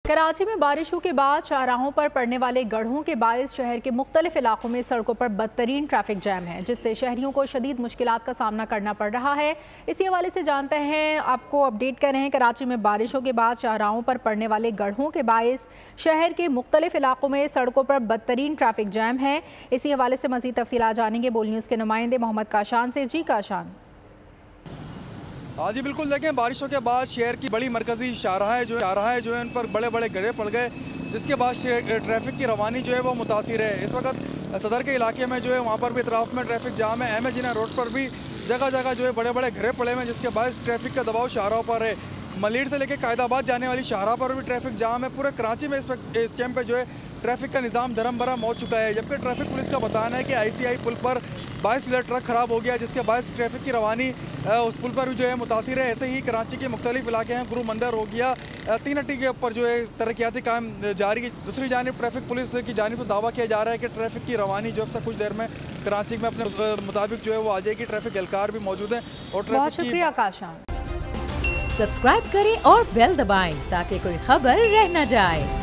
कराची में बारिशों के बाद शाहराहों पर पड़ने वाले गड्ढों के बायस शहर के मुख्तलिफ इलाकों में सड़कों पर बदतरीन ट्रैफिक जैम है, जिससे शहरियों को शदीद मुश्किलात का सामना करना पड़ रहा है। इसी हवाले से जानते हैं, आपको अपडेट कर रहे हैं। कराची में बारिशों के बाद शाहराहों पर पड़ने वाले गड्ढों के बायस शहर के मुख्तलिफ इलाकों में सड़कों पर बदतरीन ट्रैफिक जैम है। इसी हवाले से मज़ीद तफसीलात जानेंगे बोल न्यूज़ के नुमाइंदे मोहम्मद काशान से। जी काशान। हाँ जी बिल्कुल, देखें बारिशों के बाद शहर की बड़ी मरकज़ी शाहराहें जो है उन पर बड़े बड़े गड्ढे पड़ गए, जिसके बाद ट्रैफिक की रवानी जो है वो मुतासिर है। इस वक्त सदर के इलाके में जो है वहाँ पर भी अतराफ में ट्रैफिक जाम है। अहमद जिना रोड पर भी जगह जगह जो है बड़े बड़े गड्ढे पड़े हुए हैं, जिसके बाद ट्रैफिक का दबाव शाहराहों पर है। मलीर से लेकर कायदाबाद जाने वाली शाहराह पर भी ट्रैफिक जाम है। पूरे कराची में इस वक्त इस टाइम पे जो है ट्रैफिक का निज़ाम धर्म भरम हो चुका है। जबकि ट्रैफिक पुलिस का बताना है कि ICI पुल पर 22 व्हीलर ट्रक खराब हो गया, जिसके बाद ट्रैफिक की रवानी उस पुल पर भी जो है मुतासिर है। ऐसे ही कराची के मुख्तलिफ इलाके हैं, गुरु मंदिर हो गया, 3 अट्टी के ऊपर जो है तरक्याती काम जारी है। दूसरी जानिब ट्रैफिक पुलिस की जानिब से दावा किया जा रहा है कि ट्रैफिक की रवानी जो है कुछ देर में कराची में अपने मुताबिक जो है वो आ जाएगी। ट्रैफिक एहलकार भी मौजूद है और बहुत शुक्रिया काशान। सब्सक्राइब करें और बेल दबाएं ताकि कोई खबर रह न जाए।